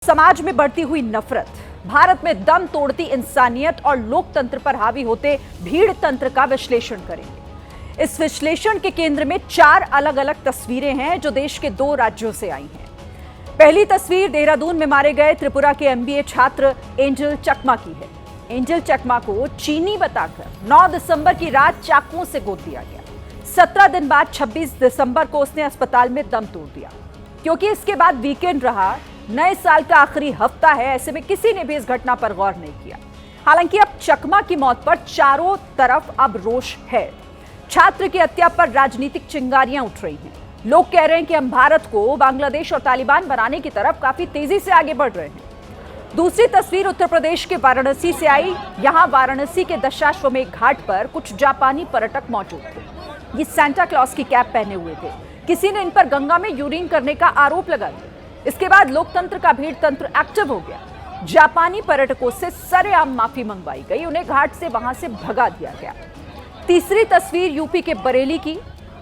समाज में बढ़ती हुई नफरत, भारत में दम तोड़ती इंसानियत और लोकतंत्र पर हावी होते भीड़ तंत्र का विश्लेषण करेंगे। इस विश्लेषण के केंद्र में 4 अलग अलग तस्वीरें हैं जो देश के 2 राज्यों से आई हैं। पहली तस्वीर देहरादून में मारे गए त्रिपुरा के एमबीए छात्र एंजल चकमा की है। एंजल चकमा को चीनी बताकर 9 दिसंबर की रात चाकुओं से गोद दिया गया। 17 दिन बाद 26 दिसंबर को उसने अस्पताल में दम तोड़ दिया। क्योंकि इसके बाद वीकेंड रहा, नए साल का आखिरी हफ्ता है, ऐसे में किसी ने भी इस घटना पर गौर नहीं किया। हालांकि अब चकमा की मौत पर चारों तरफ अब रोष है। छात्र की हत्या पर राजनीतिक चिंगारियां उठ रही हैं। लोग कह रहे हैं कि हम भारत को बांग्लादेश और तालिबान बनाने की तरफ काफी तेजी से आगे बढ़ रहे हैं। दूसरी तस्वीर उत्तर प्रदेश के वाराणसी से आई। यहां वाराणसी के दशाश्वमेध घाट पर कुछ जापानी पर्यटक मौजूद थे। ये सांता क्लॉज की कैप पहने हुए थे। किसी ने इन पर गंगा में यूरिन करने का आरोप लगा दिया। इसके बाद लोकतंत्र का भीड़ तंत्र एक्टिव हो गया। जापानी पर्यटकों से सरेआम माफी मंगवाई गई, उन्हें घाट से वहां से भगा दिया गया। तीसरी तस्वीर यूपी के बरेली की,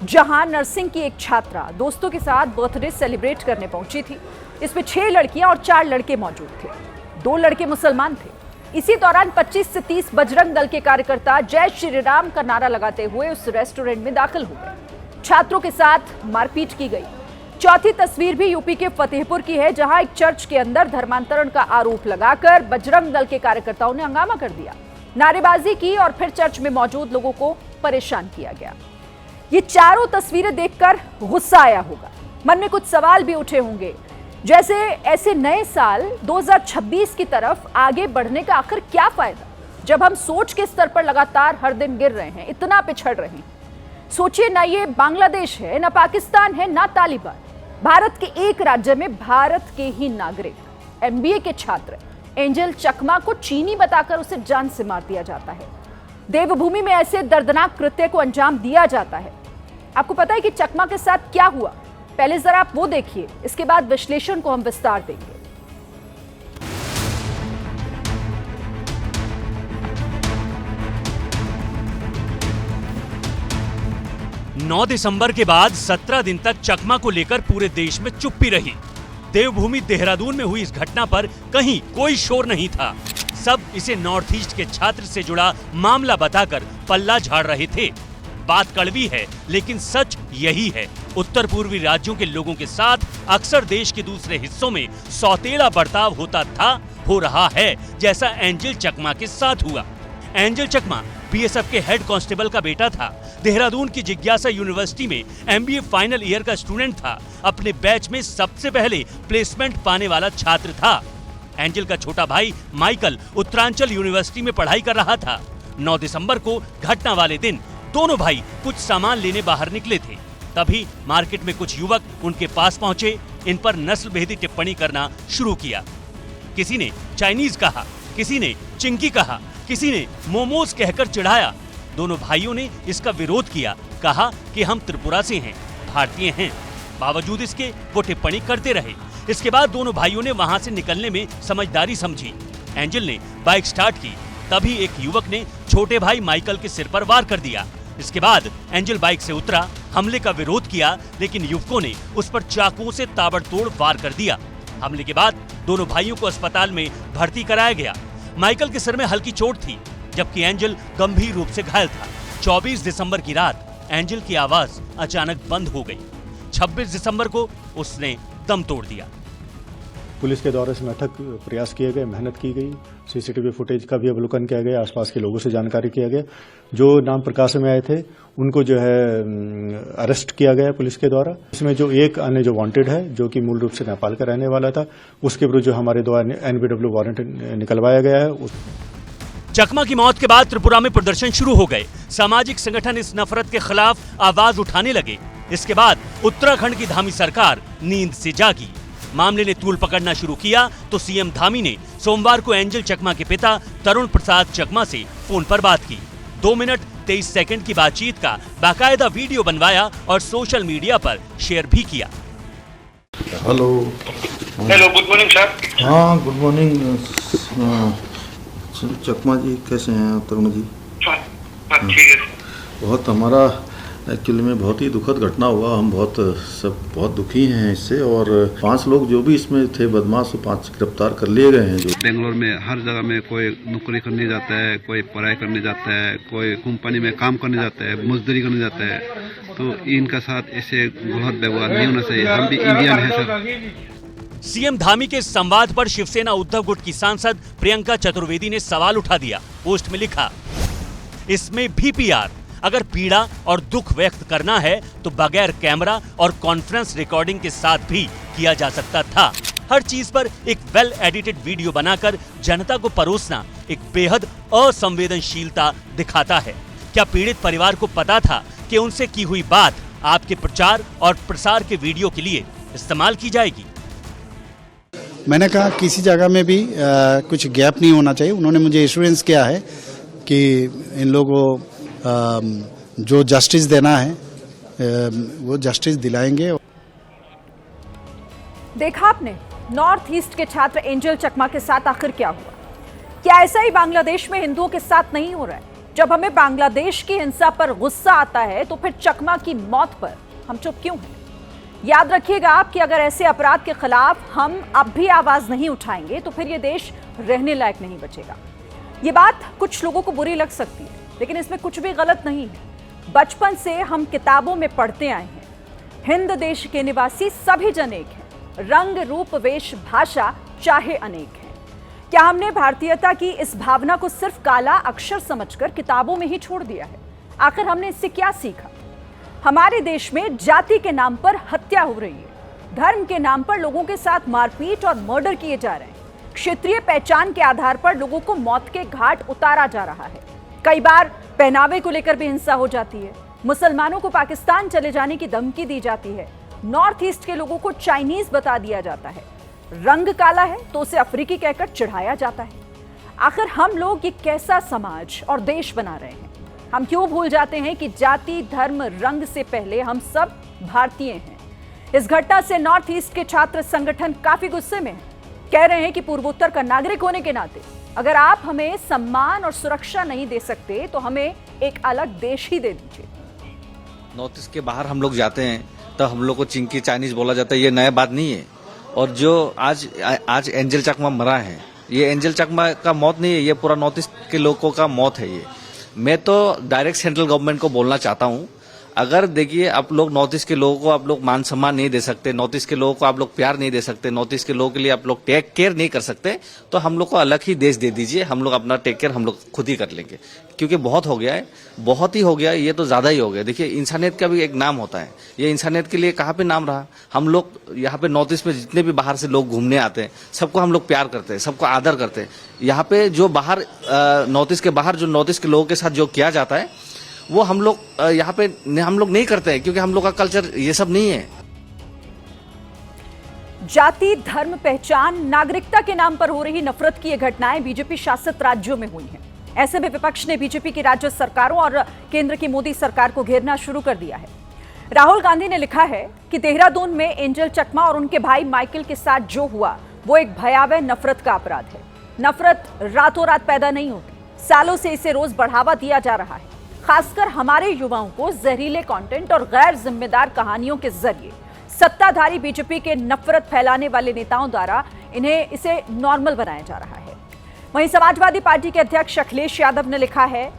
जहां नर्सिंग की एक छात्रा दोस्तों के साथ बर्थडे सेलिब्रेट करने पहुंची थी। इसमें 6 लड़कियां और 4 लड़के मौजूद थे। 2 लड़के मुसलमान थे। इसी दौरान 25 से 30 बजरंग दल के कार्यकर्ता जय श्री राम का नारा लगाते हुए उस रेस्टोरेंट में दाखिल हो गए। छात्रों के साथ मारपीट की गई। चौथी तस्वीर भी यूपी के फतेहपुर की है, जहां एक चर्च के अंदर धर्मांतरण का आरोप लगाकर बजरंग दल के कार्यकर्ताओं ने हंगामा कर दिया, नारेबाजी की और फिर चर्च में मौजूद लोगों को परेशान किया गया। ये चारों तस्वीरें देखकर गुस्सा आया होगा, मन में कुछ सवाल भी उठे होंगे, जैसे ऐसे नए साल 2026 की तरफ आगे बढ़ने का आखिर क्या फायदा, जब हम सोच के स्तर पर लगातार हर दिन गिर रहे हैं, इतना पिछड़ रहे हैं। सोचिए, ना ये बांग्लादेश है, ना पाकिस्तान है, ना तालिबान। भारत के एक राज्य में भारत के ही नागरिक एमबीए के छात्र एंजल चकमा को चीनी बताकर उसे जान से मार दिया जाता है। देवभूमि में ऐसे दर्दनाक कृत्य को अंजाम दिया जाता है। आपको पता है कि चकमा के साथ क्या हुआ? पहले जरा आप वो देखिए, इसके बाद विश्लेषण को हम विस्तार देंगे। 9 दिसंबर के बाद 17 दिन तक चकमा को लेकर पूरे देश में चुप्पी रही। देवभूमि देहरादून में हुई इस घटना पर कहीं कोई शोर नहीं था। सब इसे नॉर्थ ईस्ट के छात्र से जुड़ा मामला बताकर पल्ला झाड़ रहे थे। बात कड़वी है, लेकिन सच यही है। उत्तर पूर्वी राज्यों के लोगों के साथ अक्सर देश के दूसरे हिस्सों में सौतेला बर्ताव होता था, हो रहा है, जैसा एंजल चकमा के साथ हुआ। एंजल चकमा बीएसएफ के हेड कांस्टेबल का बेटा था। देहरादून की जिज्ञासा यूनिवर्सिटी में एमबीए फाइनल ईयर का स्टूडेंट था। अपने बैच में सबसे पहले प्लेसमेंट पाने वाला छात्र था। एंजल का छोटा भाई माइकल उत्तरांचल यूनिवर्सिटी में पढ़ाई कर रहा था। 9 दिसंबर को घटना वाले दिन दोनों भाई कुछ सामान लेने बाहर निकले थे। तभी मार्केट में कुछ युवक उनके पास पहुंचे, इन पर नस्ल भेदी टिप्पणी करना शुरू किया। किसी ने चाइनीज कहा, किसी ने चिंकी कहा, किसी ने मोमोज कहकर चिढ़ाया। दोनों भाइयों ने इसका विरोध किया, कहा कि हम त्रिपुरा से हैं, भारतीय हैं। बावजूद इसके वो टिप्पणी करते रहे। इसके बाद दोनों भाइयों ने वहां से निकलने में समझदारी समझी। एंजल ने बाइक स्टार्ट की, तभी एक युवक ने छोटे भाई माइकल के सिर पर वार कर दिया। इसके बाद एंजल बाइक से उतरा, हमले का विरोध किया, लेकिन युवकों ने उस पर चाकुओं से ताबड़तोड़ वार कर दिया। हमले के बाद दोनों भाइयों को अस्पताल में भर्ती कराया गया। माइकल के सिर में हल्की चोट थी, जबकि एंजल गंभीर रूप से घायल था। 24 दिसंबर की रात एंजल की आवाज अचानक बंद हो गई। 26 दिसंबर को उसने दम तोड़ दिया। पुलिस के द्वारा इसमें अथक प्रयास किए गए, मेहनत की गई, सीसीटीवी फुटेज का भी अवलोकन किया गया, आसपास के लोगों से जानकारी किया गया। जो नाम प्रकाश में आए थे उनको जो है अरेस्ट किया गया पुलिस के द्वारा। इसमें जो एक अन्य जो वांटेड है, जो कि मूल रूप से नेपाल का रहने वाला था, उसके विरुद्ध जो हमारे द्वारा एनबीडब्ल्यू वारंट निकलवाया गया है। चकमा की मौत के बाद त्रिपुरा में प्रदर्शन शुरू हो गए। सामाजिक संगठन इस नफरत के खिलाफ आवाज उठाने लगे। इसके बाद उत्तराखंड की धामी सरकार नींद से जागी। मामले ने तूल पकड़ना शुरू किया तो सीएम धामी ने सोमवार को एंजल चकमा के पिता तरुण प्रसाद चकमा से फोन पर बात की। 2 मिनट 23 सेकंड की बातचीत का बाकायदा वीडियो बनवाया और सोशल मीडिया पर शेयर भी किया। Hello good morning sir. हाँ गुड मॉर्निंग। चकमा जी कैसे हैं? तरुण जी ठीक है। बहुत हमारा एक्चुअली में बहुत ही दुखद घटना हुआ। हम बहुत दुखी हैं इससे, और 5 लोग जो भी इसमें थे बदमाश, 5 गिरफ्तार कर लिए गए हैं। जो बेंगलोर में हर जगह में कोई नौकरी करने जाता है, कोई पढ़ाई करने जाता है, कोई कंपनी में काम करने जाता है, मजदूरी करने जाता है, तो इनका साथ ऐसे गलत व्यवहार नहीं होना चाहिए। हम भी इंडियन हैं सर। सीएम धामी के संवाद पर शिवसेना उद्धव गुट की सांसद प्रियंका चतुर्वेदी ने सवाल उठा दिया। पोस्ट में लिखा, इसमें भी पीआर, अगर पीड़ा और दुख व्यक्त करना है तो बगैर कैमरा और कॉन्फ्रेंस रिकॉर्डिंग के साथ भी किया जा सकता था। हर चीज पर एक वेल एडिटेड वीडियो बनाकर जनता को परोसना एक बेहद असंवेदनशीलता दिखाता है। क्या पीड़ित परिवार को पता था कि उनसे की हुई बात आपके प्रचार और प्रसार के वीडियो के लिए इस्तेमाल की जाएगी? मैंने कहा किसी जगह में भी कुछ गैप नहीं होना चाहिए। उन्होंने मुझे एश्योरेंस किया है कि इन लोगों को जो जस्टिस देना है वो जस्टिस दिलाएंगे। देखा आपने नॉर्थ ईस्ट के छात्र एंजल चकमा के साथ आखिर क्या हुआ? क्या ऐसा ही बांग्लादेश में हिंदुओं के साथ नहीं हो रहा है? जब हमें बांग्लादेश की हिंसा पर गुस्सा आता है तो फिर चकमा की मौत पर हम चुप क्यों हैं? याद रखिएगा आप कि अगर ऐसे अपराध के खिलाफ हम अब भी आवाज नहीं उठाएंगे तो फिर ये देश रहने लायक नहीं बचेगा। ये बात कुछ लोगों को बुरी लग सकती है, लेकिन इसमें कुछ भी गलत नहीं है। बचपन से हम किताबों में पढ़ते आए हैं, हिंद देश के निवासी सभी जन एक हैं, रंग रूप वेश भाषा चाहे अनेक हैं। क्या हमने भारतीयता की इस भावना को सिर्फ काला अक्षर समझकर किताबों में ही छोड़ दिया है? आखिर हमने इससे क्या सीखा? हमारे देश में जाति के नाम पर हत्या हो रही है, धर्म के नाम पर लोगों के साथ मारपीट और मर्डर किए जा रहे हैं, क्षेत्रीय पहचान के आधार पर लोगों को मौत के घाट उतारा जा रहा है। कई बार पहनावे को लेकर भी हिंसा हो जाती है, मुसलमानों को पाकिस्तान चले जाने की धमकी दी जाती है, नॉर्थ ईस्ट के लोगों को चाइनीज बता दिया जाता है, रंग काला है तो उसे अफ्रीकी कहकर चिढ़ाया जाता है। आखिर हम लोग ये कैसा समाज और देश बना रहे हैं? हम क्यों भूल जाते हैं कि जाति, धर्म, रंग से पहले हम सब भारतीय हैं? इस घटना से नॉर्थ ईस्ट के छात्र संगठन काफी गुस्से में हैं। कह रहे हैं कि पूर्वोत्तर का नागरिक होने के नाते अगर आप हमें सम्मान और सुरक्षा नहीं दे सकते तो हमें एक अलग देश ही दे दीजिए। नॉर्थ ईस्ट के बाहर हम लोग जाते हैं तो हम लोग को चिंकी चाइनीज बोला जाता है, ये नया बात नहीं है। और जो आज एंजल चकमा मरा है, ये एंजल चकमा का मौत नहीं है, ये पूरा नॉर्थ ईस्ट के लोगों का मौत है। ये मैं तो डायरेक्ट सेंट्रल गवर्नमेंट को बोलना चाहता हूँ, अगर देखिए आप लोग नॉर्थ ईस्ट के लोगों को आप लोग मान सम्मान नहीं दे सकते, नॉर्थ ईस्ट के लोगों को आप लोग प्यार नहीं दे सकते, नॉर्थ ईस्ट के लोगों के लिए आप लोग टेक केयर नहीं कर सकते, तो हम लोग को अलग ही देश दे दीजिए। हम लोग अपना टेक केयर हम लोग खुद ही कर लेंगे, क्योंकि बहुत हो गया है, बहुत ही हो गया है, ये तो ज्यादा ही हो गया। देखिए इंसानियत का भी एक नाम होता है, ये इंसानियत के लिए कहाँ पे नाम रहा? हम लोग यहाँ पे नॉर्थ ईस्ट में जितने भी बाहर से लोग घूमने आते हैं, सबको हम लोग प्यार करते हैं, सबको आदर करते हैं। यहाँ पे जो बाहर नॉर्थ ईस्ट के बाहर जो नॉर्थ ईस्ट के लोगों के साथ जो किया जाता है वो हम लोग यहाँ पे हम लोग नहीं करते हैं, क्योंकि हम लोग का कल्चर ये सब नहीं है। जाति, धर्म, पहचान, नागरिकता के नाम पर हो रही नफरत की ये घटनाएं बीजेपी शासित राज्यों में हुई हैं। ऐसे में विपक्ष ने बीजेपी की राज्य सरकारों और केंद्र की मोदी सरकार को घेरना शुरू कर दिया है। राहुल गांधी ने लिखा है कि देहरादून में एंजल चकमा और उनके भाई माइकल के साथ जो हुआ वो एक भयावह नफरत का अपराध है। नफरत रातों रात पैदा नहीं होती, सालों से इसे रोज बढ़ावा दिया जा रहा है। खासकर हमारे युवाओं को जहरीले कंटेंट और गैर जिम्मेदार कहानियों के जरिए सत्ताधारी बीजेपी के नफरत फैलाने वाले नेताओं द्वारा इसे नॉर्मल बनाया जा रहा है। वहीं समाजवादी पार्टी के अध्यक्ष अखिलेश यादव ने लिखा है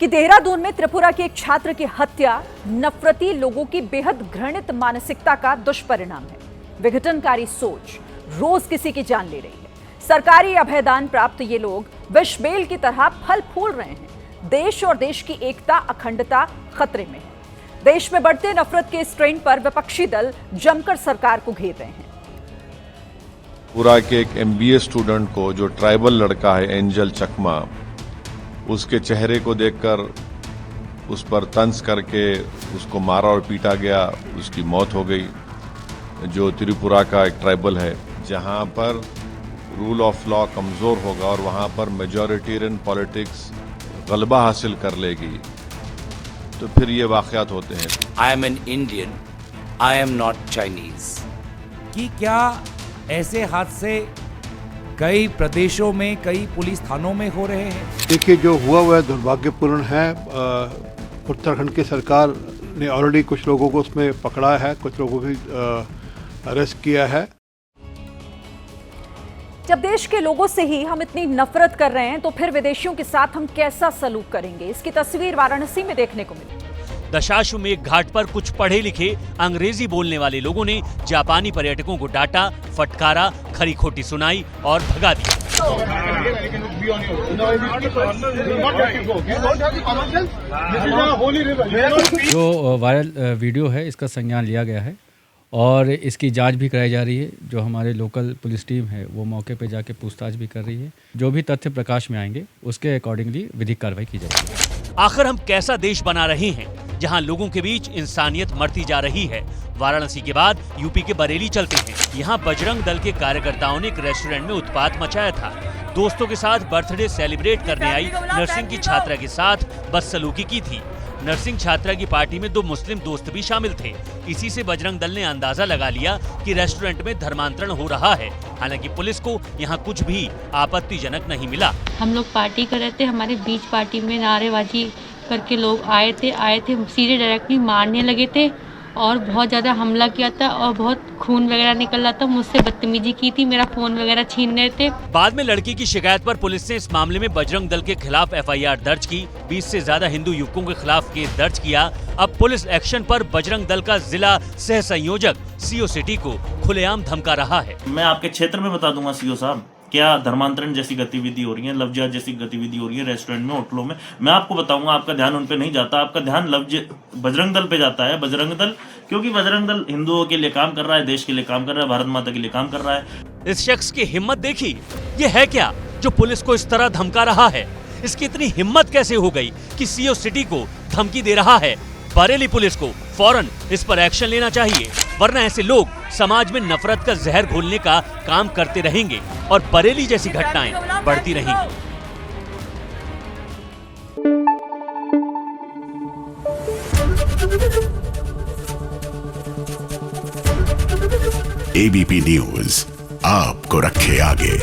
कि देहरादून में त्रिपुरा के एक छात्र की हत्या नफरती लोगों की बेहद घृणित मानसिकता का दुष्परिणाम है। विघटनकारी सोच रोज किसी की जान ले रही है। सरकारी अभयदान प्राप्त ये लोग विषबेल की तरह फल फूल रहे हैं। देश और देश की एकता, अखंडता खतरे में है। देश में बढ़ते नफरत के इस ट्रेंड पर विपक्षी दल जमकर सरकार को घेर रहे हैं। पूरा के एक MBA स्टूडेंट को, जो ट्राइबल लड़का है एंजल चकमा, उसके चेहरे को देखकर उस पर तंज करके उसको मारा और पीटा गया, उसकी मौत हो गई। जो त्रिपुरा का एक ट्राइबल है, जहां पर रूल ऑफ लॉ कमजोर होगा और वहां पर मेजॉरिटेरियन पॉलिटिक्स गलबा हासिल कर लेगी, तो फिर ये वाकयात होते हैं। I am an Indian, I am not Chinese. कि क्या ऐसे हादसे कई प्रदेशों में, कई पुलिस थानों में हो रहे हैं? देखिए, जो हुआ वह दुर्भाग्यपूर्ण है। उत्तराखंड की सरकार ने ऑलरेडी कुछ लोगों को उसमें पकड़ा है, कुछ लोगों की अरेस्ट किया है। जब देश के लोगों से ही हम इतनी नफरत कर रहे हैं तो फिर विदेशियों के साथ हम कैसा सलूक करेंगे? इसकी तस्वीर वाराणसी में देखने को मिली। दशाश्वमेध घाट पर कुछ पढ़े लिखे अंग्रेजी बोलने वाले लोगों ने जापानी पर्यटकों को डांटा, फटकारा, खरी खोटी सुनाई और भगा दिया। जो वायरल वीडियो है इसका संज्ञान लिया गया है और इसकी जांच भी कराई जा रही है। जो हमारे लोकल पुलिस टीम है वो मौके पे जाके पूछताछ भी कर रही है। जो भी तथ्य प्रकाश में आएंगे उसके अकॉर्डिंगली विधिक कार्रवाई की जाएगी। आखिर हम कैसा देश बना रहे हैं जहां लोगों के बीच इंसानियत मरती जा रही है? वाराणसी के बाद यूपी के बरेली चलते हैं। यहाँ बजरंग दल के कार्यकर्ताओं ने एक रेस्टोरेंट में उत्पात मचाया था। दोस्तों के साथ बर्थडे सेलिब्रेट करने आई नर्सिंग की छात्रा के साथ बदसलूकी की थी। नर्सिंग छात्रा की पार्टी में 2 मुस्लिम दोस्त भी शामिल थे। इसी से बजरंग दल ने अंदाजा लगा लिया कि रेस्टोरेंट में धर्मांतरण हो रहा है। हालांकि पुलिस को यहाँ कुछ भी आपत्तिजनक नहीं मिला। हम लोग पार्टी कर रहे थे, हमारे बीच पार्टी में नारेबाजी करके लोग आए थे सीधे डायरेक्टली मारने लगे थे और बहुत ज़्यादा हमला किया था और बहुत खून वगैरह निकल रहा था। मुझसे बदतमीजी की थी, मेरा फोन वगैरह छीन रहे थे। बाद में लड़की की शिकायत पर पुलिस ने इस मामले में बजरंग दल के खिलाफ FIR दर्ज की। 20 से ज्यादा हिंदू युवकों के खिलाफ केस दर्ज किया। अब पुलिस एक्शन पर बजरंग दल का जिला सह संयोजक CO सिटी को खुलेआम धमका रहा है। मैं आपके क्षेत्र में बता दूंगा CO साहब, क्या धर्मांतरण जैसी गतिविधि हो रही है, लव जिहाद जैसी गतिविधि हो रही है रेस्टोरेंट में, होटलों में। मैं आपको बताऊंगा, आपका ध्यान उन पे नहीं जाता, आपका ध्यान बजरंग दल पे जाता है। बजरंग दल, क्योंकि बजरंग दल हिंदुओं के लिए काम कर रहा है, देश के लिए काम कर रहा है, भारत माता के लिए काम कर रहा है। इस शख्स की हिम्मत देखी, ये है क्या जो पुलिस को इस तरह धमका रहा है? इसकी इतनी हिम्मत कैसे हो गई कि CO सिटी को धमकी दे रहा है? बरेली पुलिस को फौरन इस पर एक्शन लेना चाहिए, वरना ऐसे लोग समाज में नफरत का जहर घोलने का काम करते रहेंगे और बरेली जैसी घटनाएं बढ़ती रहेंगी। ABP न्यूज आपको रखे आगे।